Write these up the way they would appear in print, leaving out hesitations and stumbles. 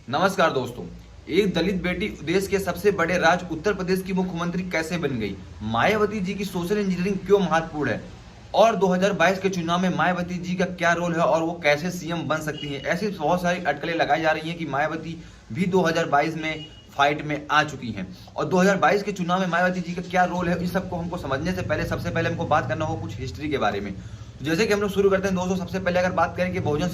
नमस्कार दोस्तों। एक दलित बेटी देश के सबसे बड़े राज्य उत्तर प्रदेश की मुख्यमंत्री कैसे बन गई? मायावती जी की सोशल इंजीनियरिंग क्यों महत्वपूर्ण है? और 2022 के चुनाव में मायावती जी का क्या रोल है और वो कैसे सीएम बन सकती हैं? ऐसी बहुत सारी अटकलें लगाई जा रही हैं कि मायावती भी 2022 में फाइट में आ चुकी हैं। और 2022 के चुनाव में मायावती जी का क्या रोल है, इस सबको हमको समझने से पहले सबसे पहले हमको बात करना होगा कुछ हिस्ट्री के बारे में। जैसे कि हम लोग शुरू करते हैं दोस्तों, सबसे पहले अगर बात करें कि बहुजन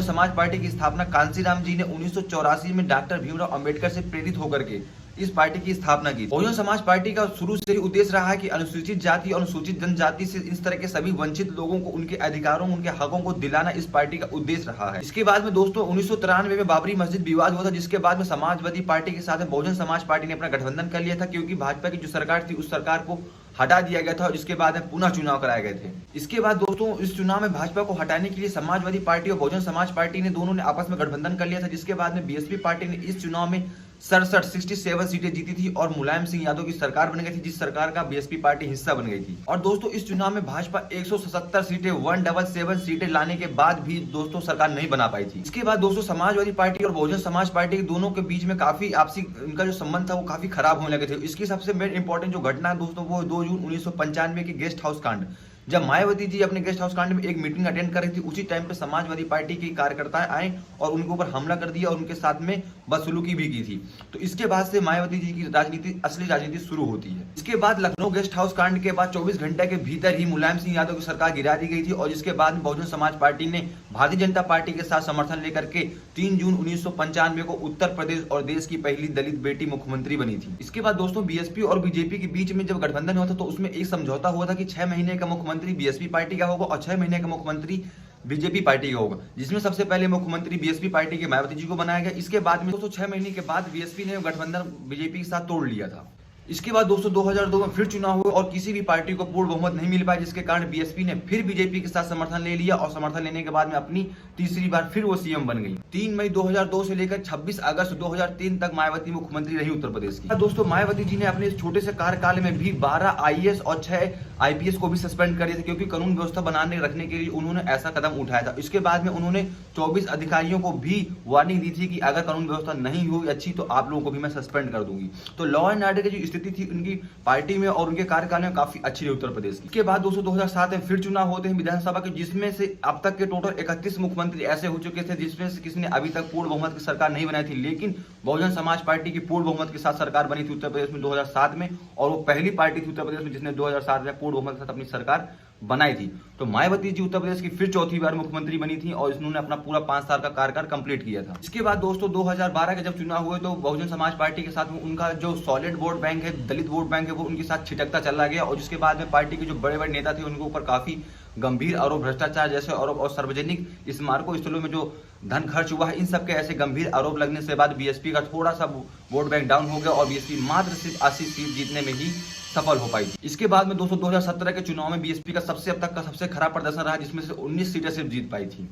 समाज पार्टी की स्थापना कांसीराम जी ने 1984 में डॉक्टर भीमराव अंबेडकर से प्रेरित होकर के इस पार्टी की स्थापना की। बहुजन समाज पार्टी का शुरू से ही उद्देश्य रहा है कि अनुसूचित जाति और अनुसूचित जनजाति से इस तरह के सभी वंचित लोगों को उनके अधिकारों, उनके हकों को दिलाना इस पार्टी का उद्देश्य रहा है। इसके बाद में दोस्तों 1993 में बाबरी मस्जिद विवाद हुआ था, जिसके बाद में समाजवादी पार्टी के साथ बहुजन समाज पार्टी ने अपना गठबंधन कर लिया था, क्योंकि भाजपा की जो सरकार थी उस सरकार को हटा दिया गया था और इसके बाद में पुनः चुनाव कराए गए थे। इसके बाद दोस्तों इस चुनाव में भाजपा को हटाने के लिए समाजवादी पार्टी और बहुजन समाज पार्टी ने दोनों ने आपस में गठबंधन कर लिया था, जिसके बाद में बीएसपी पार्टी ने इस चुनाव में 67 सीटें जीती थी और मुलायम सिंह यादव की सरकार बन गई थी, जिस सरकार का बीएसपी पार्टी हिस्सा बन गई थी। और दोस्तों इस चुनाव में भाजपा 177 सीटें 177 सीटें लाने के बाद भी दोस्तों सरकार नहीं बना पाई थी। इसके बाद दोस्तों समाजवादी पार्टी और बहुजन समाज पार्टी दोनों के बीच में काफी आपसी इनका जो संबंध था वो काफी खराब होने लगे थे। इसकी सबसे मेन इंपॉर्टेंट जो घटना दोस्तों वो 2 जून 1995 के गेस्ट हाउस कांड। जब मायावती जी अपने गेस्ट हाउस कांड में एक मीटिंग अटेंड कर रही थी, उसी टाइम पे समाजवादी पार्टी के कार्यकर्ता आए और उनके ऊपर हमला कर दिया और उनके साथ में बदसलूकी भी की थी। तो इसके बाद से मायावती जी की राजनीति, असली राजनीति शुरू होती है। इसके बाद लखनऊ गेस्ट हाउस कांड के बाद 24 घंटे के भीतर ही मुलायम सिंह यादव की सरकार गिरा दी गई थी और जिसके बाद में बहुजन समाज पार्टी ने भारतीय जनता पार्टी के साथ समर्थन लेकर के 3 जून 1995 को उत्तर प्रदेश और देश की पहली दलित बेटी मुख्यमंत्री बनी थी। इसके बाद दोस्तों बीएसपी और बीजेपी के बीच में जब गठबंधन हुआ था तो उसमें एक समझौता हुआ था कि 6 महीने का मुख्यमंत्री बीएसपी पार्टी का होगा और 6 महीने का मुख्यमंत्री बीजेपी पार्टी का होगा, जिसमें सबसे पहले मुख्यमंत्री बीएसपी पार्टी के मायावती जी को बनाया गया। इसके बाद में दोस्तों 6 महीने के बाद बीएसपी ने गठबंधन बीजेपी के साथ तोड़ लिया था। इसके बाद दोस्तों 2002 में फिर चुनाव हुए और किसी भी पार्टी को पूर्ण बहुमत नहीं मिल पाया, जिसके कारण बीएसपी ने फिर बीजेपी के साथ समर्थन ले लिया और समर्थन लेने के बाद में अपनी तीसरी बार फिर वो सीएम बन गई। 3 मई 2002 से लेकर 26 अगस्त 2003 तक मायावती मुख्यमंत्री रही उत्तर प्रदेश की। दोस्तों मायावती जी ने अपने इस छोटे से कार्यकाल में भी 12 आईएएस और 6 आईपीएस को भी सस्पेंड कर दिया था, क्योंकि कानून व्यवस्था बनाने रखने के लिए उन्होंने ऐसा कदम उठाया था। इसके बाद में उन्होंने 24 अधिकारियों को भी वार्निंग दी थी कि अगर कानून व्यवस्था नहीं हुई अच्छी तो आप लोगों को भी मैं सस्पेंड कर दूंगी। तो लॉ एंड ऑर्डर की जो स्थिति थी उनकी पार्टी में और उनके कार्यकाल में काफी अच्छी रही उत्तर प्रदेश की। इसके बाद दोस्तों 2007 में फिर चुनाव होते हैं विधानसभा के, जिसमें से अब तक के टोटल 31 मुख्यमंत्री ऐसे हो चुके थे जिसमें से किसी ने अभी तक पूर्ण बहुमत की सरकार नहीं बनाई थी, लेकिन बहुजन समाज पार्टी की पूर्ण बहुमत के साथ सरकार बनी थी उत्तर प्रदेश में 2007 में, और वो पहली पार्टी थी उत्तर प्रदेश में जिसने 2007 में पूर्ण बहुमत के साथ अपनी सरकार बनाई थी। तो मायावती जी उत्तर प्रदेश की फिर चौथी बार मुख्यमंत्री बनी थी और इन्होंने अपना पूरा 5 साल का कार्यकाल कंप्लीट किया था। इसके बाद दोस्तों 2012 के जब चुनाव हुए तो बहुजन समाज पार्टी के साथ में उनका जो सॉलिड वोट बैंक है, दलित वोट बैंक है, वो उनके साथ छिटकता चला गया और जिसके बाद में पार्टी के जो बड़े बड़े नेता थे उनके ऊपर काफी गंभीर आरोप, भ्रष्टाचार जैसे आरोप और सार्वजनिक स्मारकों स्थलों में जो धन खर्च हुआ है, इन सब के ऐसे गंभीर आरोप लगने से बाद बीएसपी का थोड़ा सा वोट बैंक डाउन हो गया और बीएसपी मात्र सिर्फ 80 सीट जीतने में ही सफल हो पाई। इसके बाद में दोस्तों 2017 के चुनाव में बीएसपी का सबसे अब तक का सबसे खराब प्रदर्शन रहा, जिसमें से 19 सीटें सिर्फ जीत पाई थी।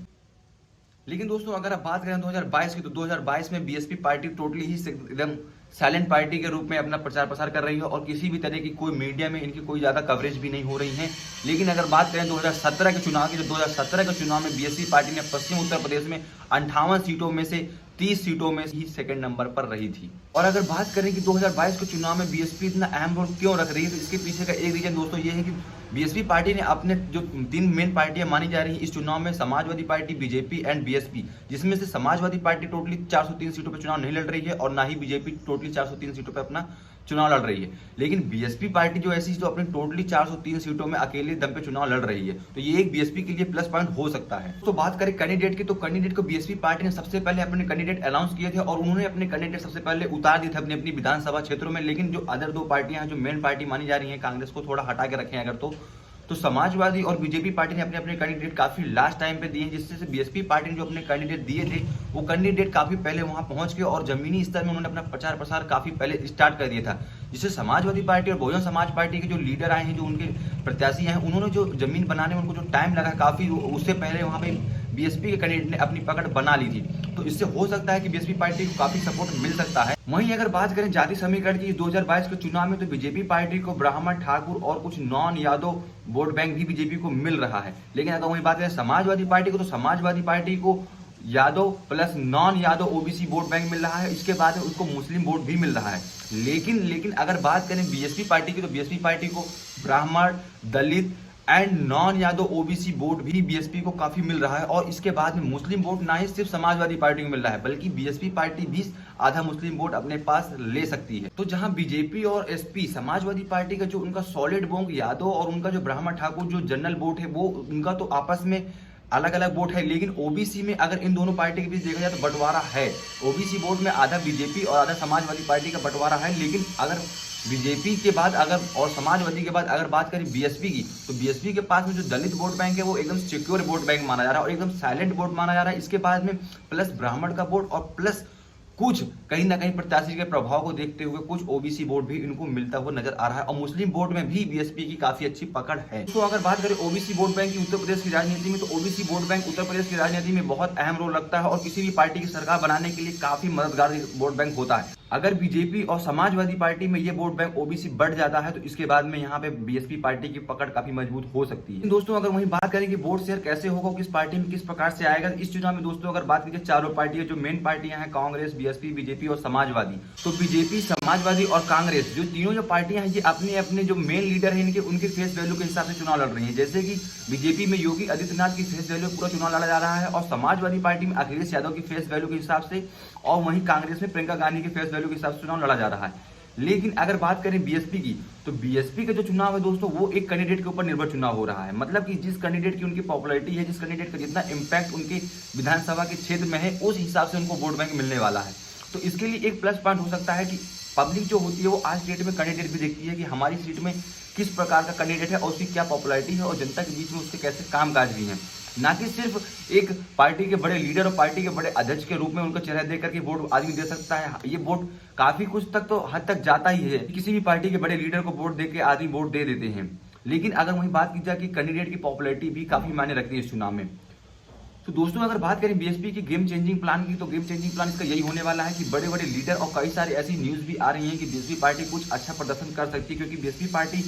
लेकिन दोस्तों अगर आप बात करें 2022 की, तो 2022 में बीएसपी पार्टी टोटली ही एकदम साइलेंट पार्टी के रूप में अपना प्रचार प्रसार कर रही है और किसी भी तरह की कोई मीडिया में इनकी कोई ज्यादा कवरेज भी नहीं हो रही है। लेकिन अगर बात करें 2017 के चुनाव की, तो 2017 के चुनाव में बीएसपी पार्टी ने पश्चिम उत्तर प्रदेश में 58 सीटों में से 30 सीटों में ही सेकंड नंबर पर रही थी। और अगर बात करें कि 2022 के चुनाव में बीएसपी इतना अहम रोल क्यों रख रही है, तो इसके पीछे का एक रीजन दोस्तों ये है कि बीएसपी पार्टी ने अपने जो 3 मेन पार्टियां मानी जा रही है इस चुनाव में, Samajwadi party, BJP and BSP, जिसमें से समाजवादी पार्टी टोटली 403 सीटों पर चुनाव नहीं लड़ रही है और ना ही बीजेपी टोटली 403 सीटों पर अपना चुनाव लड़ रही है। लेकिन बीएसपी पार्टी जो ऐसी जो अपनी टोटली 403 सीटों में अकेले दम पे चुनाव लड़ रही है, तो ये एक बीएसपी के लिए प्लस पॉइंट हो सकता है। तो बात करें कैंडिडेट की, तो कैंडिडेट को बीएसपी पार्टी ने सबसे पहले अपने कैंडिडेट अनाउंस किए थे और उन्होंने अपने कैंडिडेट सबसे पहले उतार दिए थे अपनी अपनी विधानसभा क्षेत्रों में। लेकिन जो अदर 2 पार्टियां हैं जो मेन पार्टी मानी जा रही है, कांग्रेस को थोड़ा हटा के रखें अगर तो समाजवादी और बीजेपी पार्टी ने अपने अपने कैंडिडेट काफी लास्ट टाइम पे दिए, जिससे बीएसपी पार्टी ने जो अपने कैंडिडेट दिए थे वो कैंडिडेट काफी पहले वहां पहुंच के और जमीनी स्तर में उन्होंने अपना प्रचार प्रसार काफी पहले स्टार्ट कर दिया था, जिससे समाजवादी पार्टी और बहुजन समाज पार्टी के जो लीडर आए हैं, जो उनके प्रत्याशी हैं, उन्होंने जो जमीन बनाने में उनको जो टाइम लगा काफी, उससे पहले वहां पे बीएसपी के कैंडिडेट ने अपनी पकड़ बना ली थी। तो इससे हो सकता है कि बीएसपी पार्टी को काफी सपोर्ट मिल सकता है। वहीं अगर बात करें जाति समीकरण की 2022 के चुनाव में, तो बीजेपी पार्टी को ब्राह्मण, ठाकुर और कुछ नॉन यादव वोट बैंक भी बीजेपी को मिल रहा है। लेकिन अगर वही बात करें समाजवादी पार्टी को, तो समाजवादी पार्टी को Yadav plus non Yadav OBC vote bank मिल रहा है, इसके बाद में उसको मुस्लिम वोट भी मिल रहा है। लेकिन अगर बात करें बीएसपी पार्टी की, तो बीएसपी पार्टी को Brahman, Dalit and non Yadav OBC vote भी बीएसपी को काफी मिल रहा है। और इसके बाद में मुस्लिम वोट ना ही सिर्फ समाजवादी पार्टी को मिल रहा है, बल्कि बीएसपी पार्टी भी आधा मुस्लिम वोट अपने पास ले सकती है। तो जहां बीजेपी और एसपी समाजवादी पार्टी का जो उनका सॉलिड वोट यादव और उनका जो ब्राह्मण ठाकुर जो जनरल वोट है, वो उनका तो आपस में अलग अलग वोट है। लेकिन ओबीसी में अगर इन दोनों पार्टी के बीच देखा जाए तो बंटवारा है। ओबीसी वोट में आधा बीजेपी और आधा समाजवादी पार्टी का बंटवारा है। लेकिन अगर बीजेपी के बाद अगर और समाजवादी के बाद अगर बात करें बीएसपी की, तो बीएसपी के पास में जो दलित वोट बैंक है वो एकदम सिक्योर वोट बैंक माना जा रहा है और एकदम साइलेंट वोट माना जा रहा है। इसके बाद में प्लस ब्राह्मण का वोट और प्लस कुछ कहीं ना कहीं प्रत्याशी के प्रभाव को देखते हुए कुछ ओबीसी वोट भी इनको मिलता हुआ नजर आ रहा है। और मुस्लिम वोट में भी बीएसपी की काफी अच्छी पकड़ है। तो अगर बात करें ओबीसी वोट बैंक की उत्तर प्रदेश की राजनीति में, तो OBC vote bank Uttar Pradesh की राजनीति में बहुत अहम रोल रखता है और किसी भी पार्टी की सरकार बनाने के लिए काफी मददगार वोट बैंक होता है। अगर बीजेपी और समाजवादी पार्टी में ये वोट बैंक ओबीसी बढ़ जाता है, तो इसके बाद में यहाँ पे बीएसपी पार्टी की पकड़ काफी मजबूत हो सकती है। दोस्तों अगर वहीं बात करें कि वोट शेयर कैसे होगा, किस पार्टी में किस प्रकार से आएगा, इस चुनाव में दोस्तों अगर बात करें चारों पार्टियां जो मेन पार्टियां हैं, कांग्रेस, बीएसपी, बीजेपी और समाजवादी, तो बीजेपी, समाजवादी और कांग्रेस जो तीनों जो पार्टियां हैं, ये अपने अपने जो मेन लीडर है इनके उनके फेस वैल्यू के हिसाब से चुनाव लड़ रही है। जैसे कि बीजेपी में योगी आदित्यनाथ की फेस वैल्यू पूरा चुनाव लड़ा जा रहा है और समाजवादी पार्टी में अखिलेश यादव की फेस वैल्यू के हिसाब से, और वहीं कांग्रेस में प्रियंका गांधी की फेस वैल्यू के हिसाब से चुनाव लड़ा जा रहा है। लेकिन अगर बात करें बीएसपी की, तो बीएसपी का जो चुनाव है दोस्तों वो एक कैंडिडेट के ऊपर निर्भर चुनाव हो रहा है। मतलब कि जिस कैंडिडेट की उनकी पॉपुलैरिटी है, जिस कैंडिडेट का जितना इंपैक्ट उनके विधानसभा के क्षेत्र में है, उस हिसाब से उनको वोट बैंक मिलने वाला है। तो इसके लिए एक प्लस पॉइंट हो सकता है कि पब्लिक जो होती है वो आज डेट में कैंडिडेट भी देखती है कि हमारी सीट में किस प्रकार का कैंडिडेट है और उसकी क्या पॉपुलैरिटी है और जनता के बीच में उसके कैसे कामकाज भी हैं। ना कि सिर्फ एक पार्टी के बड़े लीडर और पार्टी के बड़े अध्यक्ष के रूप में उनका चेहरा देख करके वोट आदमी दे सकता है। ये वोट काफी कुछ तक तो हद तक जाता ही है, किसी भी पार्टी के बड़े लीडर को वोट देके आदमी वोट दे देते हैं। लेकिन अगर वही बात की जाए कि कैंडिडेट की पॉपुलैरिटी भी काफी मायने रखती है इस चुनाव में। तो दोस्तों अगर बात करें बीएसपी की गेम चेंजिंग प्लान की, तो गेम चेंजिंग प्लान इसका यही होने वाला है कि बड़े बड़े लीडर और कई सारी ऐसी न्यूज भी आ रही हैं कि बीएसपी पार्टी कुछ अच्छा प्रदर्शन कर सकती है, क्योंकि बीएसपी पार्टी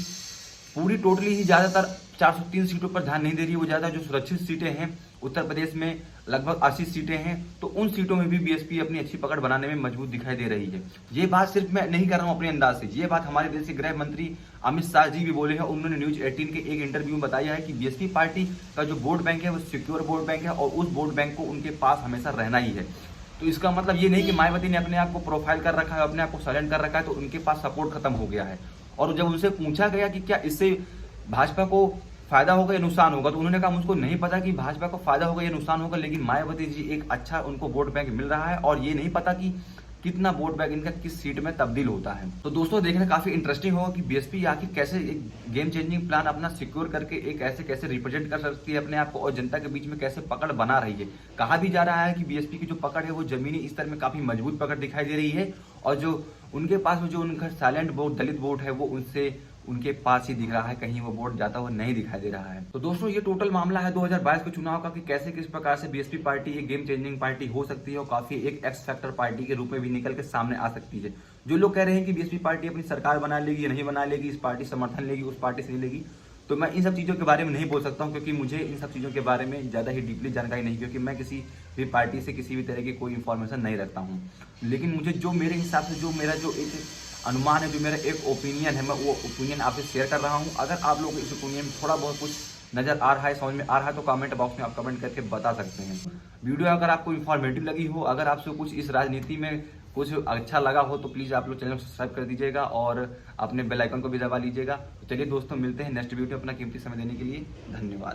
पूरी टोटली ही ज्यादातर 403 सीटों पर ध्यान नहीं दे रही है। वो ज्यादा जो सुरक्षित सीटें हैं उत्तर प्रदेश में लगभग 80 सीटें हैं, तो उन सीटों में भी बीएसपी अपनी अच्छी पकड़ बनाने में मजबूत दिखाई दे रही है। ये बात सिर्फ मैं नहीं कर रहा हूं अपने अंदाज से, ये बात हमारे देश के गृह मंत्री अमित शाह जी भी बोले हैं। उन्होंने न्यूज 18 के एक इंटरव्यू में बताया है कि बीएसपी पार्टी का जो वोट बैंक है वो सिक्योर वोट बैंक है और उस वोट बैंक को उनके पास हमेशा रहना ही है। तो इसका मतलब ये नहीं कि मायावती ने अपने आप को प्रोफाइल कर रखा है, अपने आप को साइलेंट कर रखा है, तो उनके पास सपोर्ट खत्म हो गया है। और जब उनसे पूछा गया कि क्या इससे भाजपा को फायदा होगा या नुकसान होगा, तो उन्होंने कहा मुझको नहीं पता कि भाजपा को फायदा होगा या नुकसान होगा, लेकिन मायावती जी एक अच्छा उनको वोट बैंक मिल रहा है और ये नहीं पता कि कितना वोट बैंक इनका किस सीट में तब्दील होता है। तो दोस्तों देखना काफी इंटरेस्टिंग होगा कि बीएसपी आखिर कैसे एक गेम चेंजिंग प्लान अपना सिक्योर करके एक ऐसे कैसे रिप्रेजेंट कर सकती है अपने आप को और जनता के बीच में कैसे पकड़ बना रही है। कहा भी जा रहा है कि बीएसपी की जो पकड़ है वो जमीनी स्तर में काफी मजबूत पकड़ दिखाई दे रही है और जो उनके पास में जो उनका साइलेंट वोट दलित वोट है वो उनसे उनके पास ही दिख रहा है, कहीं वो वोट जाता हुआ नहीं दिखाई दे रहा है। तो दोस्तों ये टोटल मामला है 2022 के चुनाव का कि कैसे किस प्रकार से बीएसपी पार्टी एक गेम चेंजिंग पार्टी हो सकती है और काफी एक एक्स फैक्टर पार्टी के रूप में भी निकल के सामने आ सकती है। जो लोग कह रहे हैं कि बीएसपी पार्टी अपनी सरकार बना लेगी या नहीं बना लेगी, इस पार्टी समर्थन लेगी उस पार्टी से नहीं लेगी, तो मैं इन सब चीज़ों के बारे में नहीं बोल सकता हूं, क्योंकि मुझे इन सब चीज़ों के बारे में ज़्यादा ही डीपली जानकारी नहीं, क्योंकि मैं किसी भी पार्टी से किसी भी तरह की कोई इन्फॉर्मेशन नहीं रखता हूं। लेकिन मुझे जो मेरे हिसाब से जो मेरा जो एक अनुमान है, जो मेरा एक ओपिनियन है, मैं वो ओपिनियन आपसे शेयर कर रहा हूं। अगर आप लोगों को इस ओपिनियन में थोड़ा बहुत कुछ नजर आ रहा है, समझ में आ रहा है, तो कमेंट बॉक्स में आप कमेंट करके बता सकते हैं। वीडियो अगर आपको इन्फॉर्मेटिव लगी हो, अगर आपसे कुछ इस राजनीति में कुछ अच्छा लगा हो, तो प्लीज़ आप लोग चैनल को सब्सक्राइब कर दीजिएगा और अपने बेल आइकन को भी दबा लीजिएगा। तो चलिए दोस्तों मिलते हैं नेक्स्ट वीडियो। अपना कीमती समय देने के लिए धन्यवाद।